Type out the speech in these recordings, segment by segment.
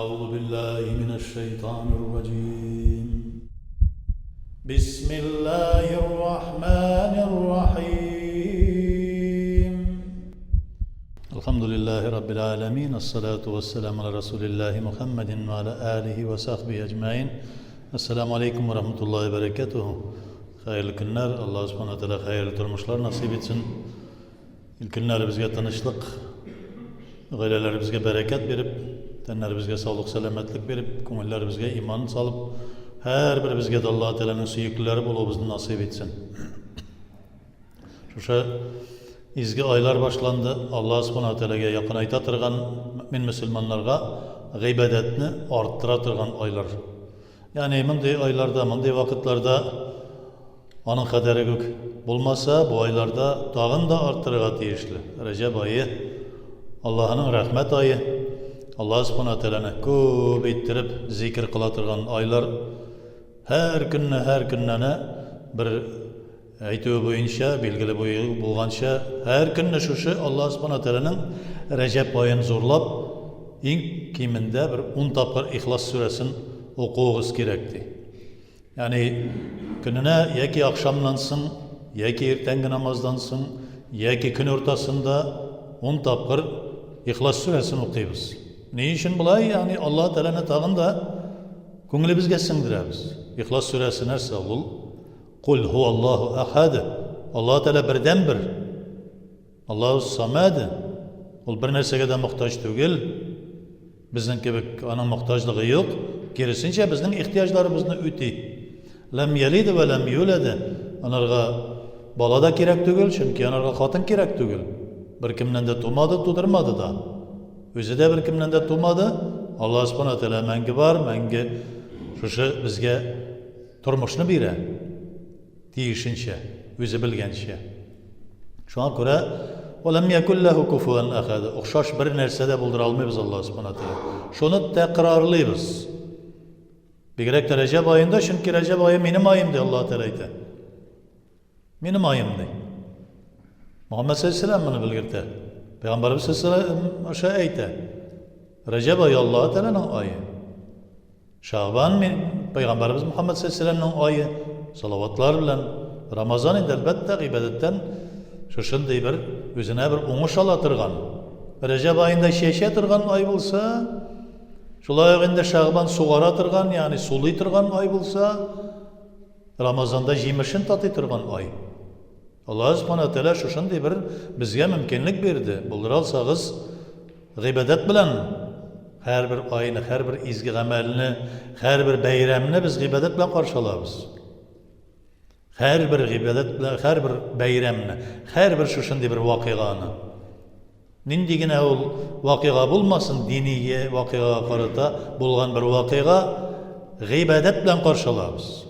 أعوذ بالله من الشيطان الرجيم بسم الله الرحمن الرحيم الحمد لله رب العالمين الصلاة والسلام على رسول الله محمد وعلى آله وصحبه أجمعين السلام عليكم ورحمة الله وبركاته Hayırlı günler. Allah subhanahu teala hayırlı turmuşlar nasip etsin. İlk günler bizge tanışlık, aileler bizge bereket verip, tenler bizge sağlık, selametlik verip, kumullar bizge iman salıp, her bir bizge de Allah Teala'nın süyüklüleri bulup bizni nasip etsin. Şu izgi aylar başlandı. Allah subhanahu teala'ga yakın ayta tırgan mümin Müslümanlarga gıybedetini arttıra tırgan aylar. Yani bunday aylarda, bunday vakitlerde onun kaderi gök bulmasa bu aylarda dağın da arttırığa tiyişli. Recep ayı, Allah'ın rahmet ayı, Allah subhanahu teala'nı köp ettirip zikir kılatırgan aylar, her gününe bir aytı boyunca, bilgili boyu bulgança, her gününe şuşu Allah subhanahu teala'nın Recep ayını zorlap, ilk kiminde bir 10 tapır İhlas suresini okuğuz gerekti. Yani gününe yeki akşamlansın, yeki ertengi namazdansın, yeki gün ortasında 10 tapır İhlas suresini okuyuz. Ne için bulay? Yani Allah Teala'nın tağında köngülü bizge singdiremiz. İhlas suresi nerse ol? Kul huvallahu ahad. Allah Teala birden bir. Allahu samad. Ol bir nersege de muhtaç değil. Bizden gibi onun muhtaçlığı yok. Gerisince bizden ihtiyaçlarımızı ötey. Lem yelid ve lem yulad. Onlarga bala da gerek değil, çünkü onlarga hatın gerek değil. Bir kimden de tumadı, tudurmadı da. Özü de bir kimden de tumadı. Allah subhanahu teala mengi var, mengi şu bizge turmuşunu bire. Deyişince, özü bilgençe. Şu an göre وَلَمْ يَكُلْ لَهُ كُفُوًا أَحَدٌ. Okşaş bir nersede bulduralmayız Allah subhanahu teala. Şunu tekrarlayız. Bir gerek de Recep ayında, çünkü Recep ayı benim ayımdı Allah Teala ite. Benim ayımdı. Muhammed sallallahu aleyhi ve sellem bunu bilgirdi. Peygamberimiz sallallahu aleyhi ve sellem aşağı ite. Recep ayı Allah Teala'nın ayı. Şaban Peygamberimiz Muhammed sallallahu aleyhi ve sellem'nin ayı. Salavatlar bilen Ramazan eder elbette ibadetten şuşunday bir özüne bir oңuş alatırgan. Recep ayında şeşe tırgan ay bulsa, şulay ayında Şaban suğara tırgan, yani suluy tırgan ay bulsa, Ramazanda jimişin tatı tırgan ay. Allah subhanahu teala şuşunday bir bizge mümkünlük berdi. Bulduralsağız gıybedet bilen her bir ayını, her bir izgi amelini, her bir beyramını biz gıybedet bilen karşılarız. Her bir gıybedet bilen, her bir beyramını, her bir şuşunday bir vakıganı. Nindigine ol vakıga bulmasın, diniye vakıga karata bulgan bir vakıga gıybedet bilen karşılarız.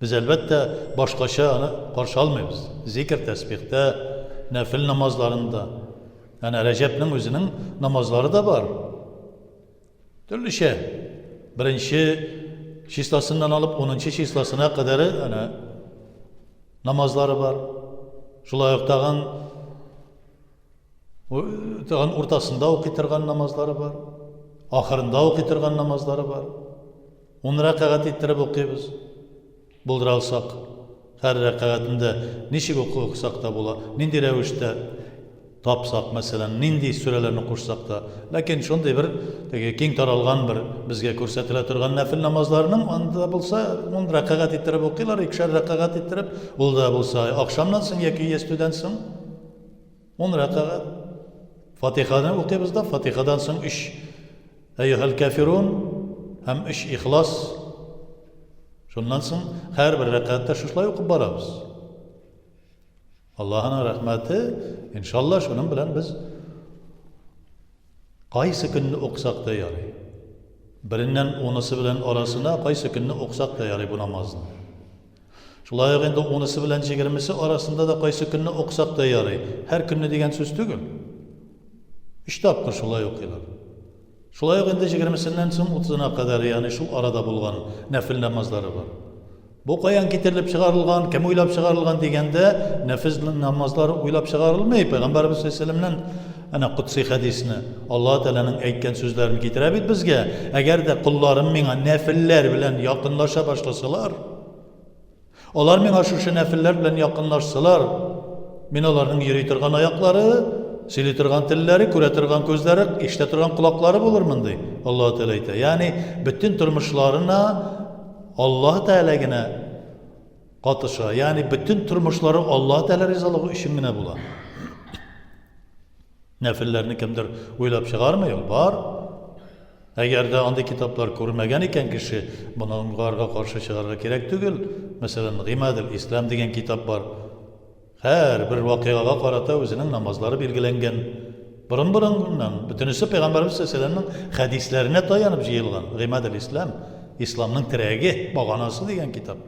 Biz elbette başkaça onu karşı almayız. Zikir tesbihte, nefil namazlarında. Yani Recep'nin özünün namazları da var. Türlü şey. Birinci şislasından alıp 10. şislasına kadar yani, namazları var. Şulay yoktağın ortasında okuytırgan namazları var. Ahırında okuytırgan namazları var. 10 rakaat ettirip okuyuz. Bulduralsak, her rakatında nişik okusak da bula, nindi revişte tapsak mesela, nindi sürelerini kursak da, lakin şunday bir, keng taralgan bir, bizge ko'rsatila turgan nafil namazlarının anda bulsa, 10 rakaat ettirip okuylar, 2'şer rakaat ettirip, ol da bulsa, akşamdansın, yoki yestüdansın, 10 rakaat. Fatiha'dan okuyuz da, Fatiha'dan so'ng 3 Eyyuhel kafirun, hem 3 İhlas. Şundan so'ng her bir rakaatda şuşlay o'qib boramiz. Allah'ın rahmeti inşallah şunun bilan biz qaysi kunni o'qisak da yaray. Birinden 10'isi bilan orasına qaysi kunni o'qisak da yaray bu namozni. Şulay endi 10'isi bilan 20'si orasında da qaysi kunni o'qisak da yaray. Her kunni degan so'z tugul. 3 tapqir şulay o'qiylar. Şulay endi 20'sinden so'ng 30'una kadar, yani şu arada bulgan nafil namazları var. Bu qayan ketirilip çıkarılgan, kim uylap çıkarılgan degende nafil namazları uylap çıkarılmayıp Peygamberimiz sallallahu aleyhi ve sellem'den Ana kutsi hadisni Allah Teala'nın aytgan so'zlarini keltirib bizga, agarda qullarim menga nafillar bilan yaqinlasha başlasalar, ular menga shu nafillar bilan yaqinlashsalar, men ularning yuri turgan oyoqlari, sili turgan tillari, ko'ra turgan ko'zlari, eshita turgan quloqlari bo'lurman deydi. Alloh Teala aytadi. Ya'ni butun turmushlarini Alloh Teala'gina qatışa, ya'ni butun turmushlari Alloh Teala rizoligi uchungina bo'ladi. Nafillarni kimdir o'ylab chiqarmi? Yo'q, bor. Agarda anda kitoblar ko'rmagan ekan kishi, bunga qarshi chiqarga kerak tugul. Masalan, G'imadul Islam degan kitob bor. Har bir voqeaga qarata o'zining namozlari belgilangan. Burun-burundan butunisi Payg'ambarimiz sollallohu alayhi vasallamning hadislarine tayanib yozilgan. G'imadul Islam, islomning tiragi, bag'onasi degan kitob.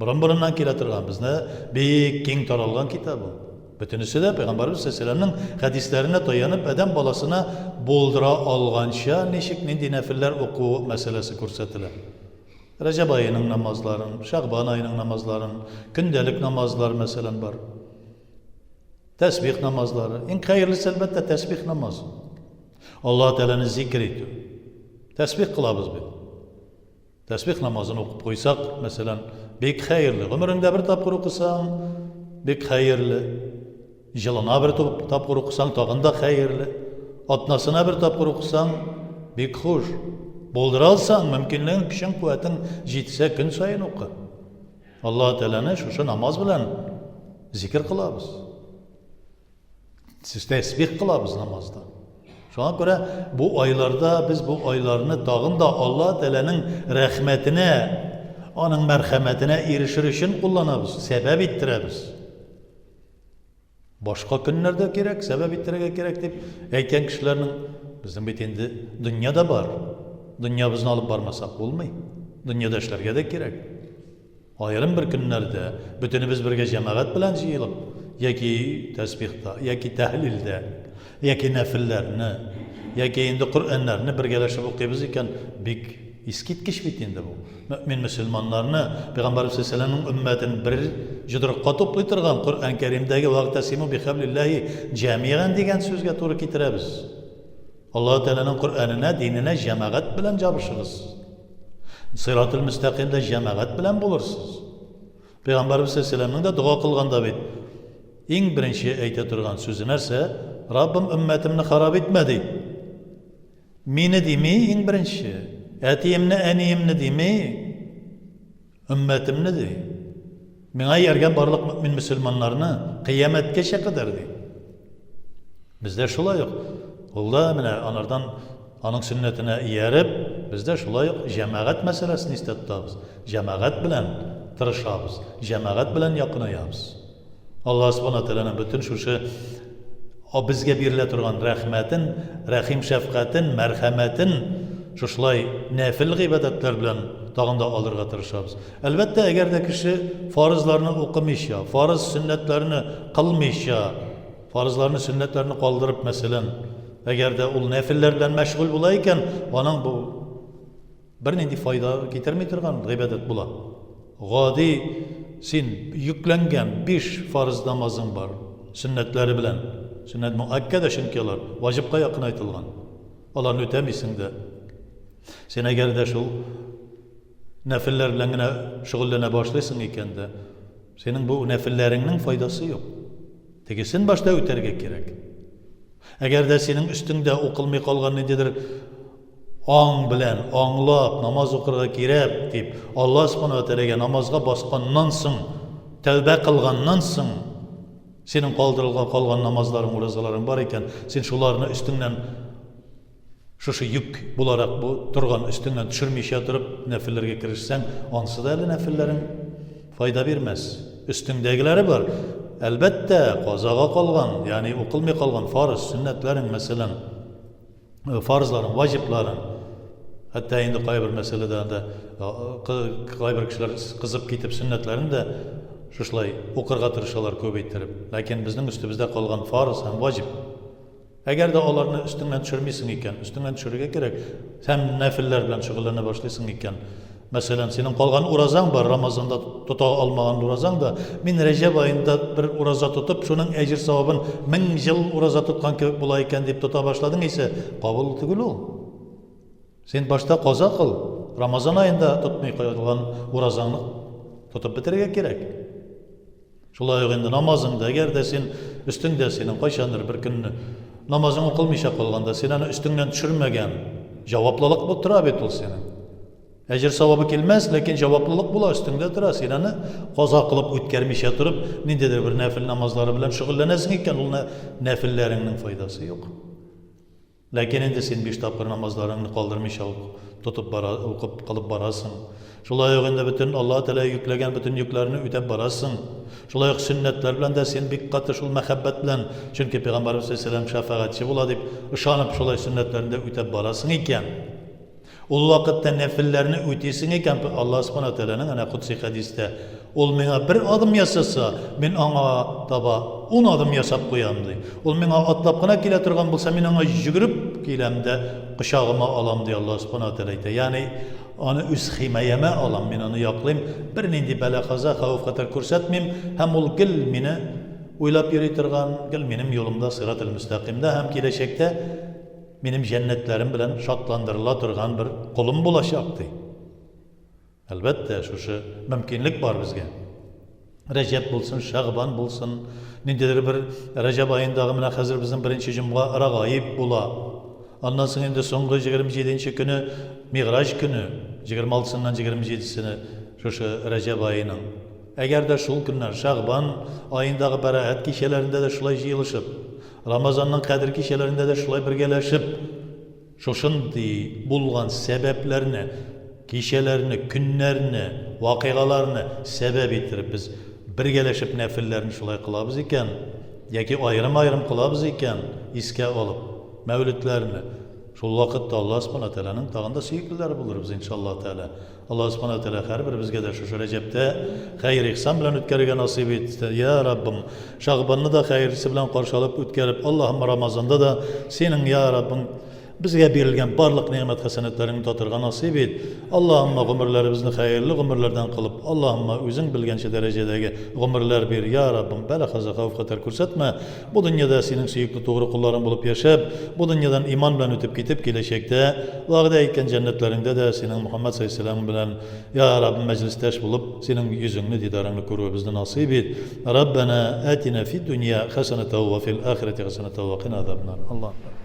Burun-burundan keltirgan bizni bek keng taralgan kitob bu. Bütünüsü de Peygamberimiz Aleyhisselam'ın hadislerine dayanıp adam balasına boldura algança neşik nindi nefiller oku meselesi ko'rsatilar. Recep ayının namazların, Şaban ayının namazların, gündelik namazlar mesela var. Tesbih namazları. En hayırlısı elbette tesbih namazı. Allah Teala'nın zikri ediyor. Tesbih kılabız biz. Tesbih namazını okup koysak mesela bek hayırlı. Ömründe bir tapır okusan bek hayırlı. Yılına bir tapır okusan tağında hayırlı. Atnasına bir tapır okusan bek hoş. Bolduralsan mümkünlüğün kişinin kuvvetin jitse gün sayın oku. Allah Teala'nı şu namaz bilen zikir kılabız. Siz tesbih kılabız namazda. Şu an göre bu aylarda biz bu aylarını dağında Allah Teala'nın rahmetine, onun merhametine erişir için kullanabız, sebep ettiremiz. Başka günlerde gerek, sebep ettirege gerek deyip aytgan kişilerin bizim bitindi dünyada var. Dünya bizni alıp barmasak olmayı. Dünyada işlerge de gerek. Ayrım bir günlerde bütünümüz birge cemaat bilen jiyılıp, yaki tesbihta, yaki tahlilde, yaki nefillerini, yaki indi Kur'anlarını birgeleşip okuyabız iken bik iskitkiş bitindi bu. Mümin Müslümanlarını Peygamberimiz Aleyhisselam'ın ümmetini bir judurqa toplaytırgan Kur'an-ı Kerim'deki vaktasimu bi hablillahi camiyan degan sözge to'g'ri keltiramiz. Allah Teala'nın Kur'an'ına, dinine cemaat bilen cabışırız. Sırat-ül müstakimde cemaat bilen bulursunuz. Peygamberimiz Aleyhisselam'ın da dua kılganda bit. En birinci ayta turgan sözü nerse, Rabbim ümmetimni harap etmedi. Meni demi en birinci. Etiyimni, eniyimni demi, ümmetimni de. Mena yergen barlık mümin Müslümanlarını kıyametkeşe kadar de. Bizde şulay yok. Olda mene anardan anın sünnetine yerip, bizde şulay yok. Cemaat meselesini istettiğimiz. Cemaat bilen tırışabız. Cemaat bilen yakınayabız. Allah subhanahu teala'nın bütün şu o bizge birle turgan rahmetin, rahim şefkatin, merhametin şuşlay nafil ibadetler bilen dağında alırga tırışabız. Elbette eğer de kişi farzlarını okumayışa, farz sünnetlerini kılmayışa, farzlarını sünnetlerini kaldırıp mesela eğer de ol nafillerden meşgul bulayken onun bu bir nendi fayda getirmey turgan ibadet bula. Gadi sen yüklengen 5 farz namazın var sünnetleri bilen. Sünnet muakkada şinkiler, vacipka yakın aytılgan. Onlarını ötemeysin de. Sen eğer de şu nefiller bilen şugullene başlaysın iken de senin bu nefillerinin faydası yok. Tekesin başta öterge gerek. Eğer de senin üstünde okulmay kalgan nedir? An bilen, anlap, namaz okurga girip deyip Allah subhanahu teala'ga namazga basqannansın, tövbe kılgannansın. Senin kaldırılgan kalgan namazların, urazaların var iken sen şularını üstünden şu yük bularak bu turgan üstünden düşürmeyişe durup nefillerge kirişsen onsı da eli nefillerin fayda vermez. Üstündekileri var. Elbette kazaga kalgan yani okulmay kalgan farz sünnetlerin mesela farzların, vaciplerin hatta indi kaybır meselede de kaybır kişiler kızıp gitip sünnetlerini de şuşlay okurga tırışalar köpeytirip. Lakin bizning üstümüzde kalgan farz hem vacip. Eğer de onlarını üstünden düşürmeysin iken, üstünden düşürüge gerek. Hem nefiller bilen şugullana başlaysın iken, Мәсәлән, синең калган уразаң бар, Рамазанда тота алмаган уразаң да, мин Рәҗәб аенда бер ураза тотып, шуның әҗер савабын 1000 ел ураза тоткан кебек була икән дип тота башладың исә, кабул түгел ул. Син башта каза кыл. Рамазан аенда тотмый калган уразаңны тотып бетерергә кирәк. Шулай ук инде намазыңда, әгәр дә син өстеңдә синең кайчандыр бер көнне намазың укылмыйча калганда, син аны өстеңнән төшермәгән, җаваплылык бу тора бит ул синең. Әҗер савабы килмәс, ләкин җаваплылык була өстеңдә тора. Син аны каза кылып үткәрмичә торып, ниндидер бер нәфил намазлары белән шөгыльләнәсең икән, ул нәфилләреңнең файдасы юк. Ләкин инде син 5 тапкыр намазларыңны калдырмыйча тотып укып кылып барасың. Шулай ук инде бөтен Алла Тәала йөкләгән бөтен йөкләрне үтәп барасың. Шулай ук сөннәтләр белән дә син бик каты шул мәхәббәт белән, чөнки Пәйгамбәрбез саллаллаһу алейһи ва сәлләм шәфәгатьче була дип ышанып шулай сөннәтләрне дә үтәп барасың икән. Ул вакытта нәфилләрне үтисең икән, Алла Субханаһу Тәаланың ана кутси хәдистә, ул миңа бер адым ясаса, мин аңа таба 10 адым ясап куям ди. Ул миңа атлап кына килә торган булса, мин аңа йөгереп киләм дә кочагыма алам ди Алла Субханаһу Тәала әйтә. Ягъни аны үз химаямә алам, мин аны яклыйм, бер нинди бәла-каза, хәвеф-хәтәр күрсәтмим, һәм ул гел мине уйлап йөри торган, гел минем юлымда, сиратул мустақимда, һәм киләчәктә минем җәннәтләрем белән шатландырыла торган бер кулым булачак ди. Әлбәттә, шушы мөмкинлек бар безгә. Рәҗәб булсын, Шәгъбан булсын, ниндидер бер Рәҗәб аендагы менә хәзер безнең беренче җомга Рагаиб була. Аннан соң инде соңгы 27нче көне Миграҗ көне, 26сыннан 27сенә шушы Рәҗәб аеның. Әгәр дә шул көннәр Шәгъбан аендагы бәрәәт кичәләрендә дә шулай җыелышып, Рамазанның кадр кичәләрендә дә шулай бергәләшеп, шушындый булган сәбәпләрне, кичәләрне, көннәрне, вакыйгаларны сәбәп иттереп без бергәләшеп нәфилләрне шулай кылабыз икән, яки аерым-аерым кылабыз икән, искә алып мәүлидләрне. Шул вакытта Алла Субханаһу Тәаланың тагында сөйкеләре булырбыз иншаллаһ Тәала. Алла Субханаһу Тәала һәрберебезгә дә шушы Рәҗәбтә хәйр ихсан белән үткәрергә насыйп итсен. Я Раббым, Шәгъбанны да хәйрсе белән каршылап үткәреп, Аллаһумма Рамазанда да синең я Раббың безгә бирелгән барлык ниъмәт хәсәнәтләреңне татырга насыйп ит. Аллаһумма гомерләребезне хәйрле гомерләрдән кылып, Аллаһумма үзең белгәнчә дәрәҗәдәге гомерләр бир, я Раббым, бәла-каза, хәвеф-хәтәр күрсәтмә. Бу дөньяда синең сөекле тугры кулларың булып яшәп, бу дөньядан иман белән үтеп китеп, киләчәктә вәгъдә иткән җәннәтләреңдә дә синең Мөхәммәд саллаллаһу алейһи ва сәлләм белән, я Раббым, мәҗлестәш булып, синең йөзеңне, дидарыңны күрүебезне насыйп ит. Раббана атина фид дөнья хәсәнәтән ва фил ахирати хәсәнәтән ва қина азабнар. Аллаһ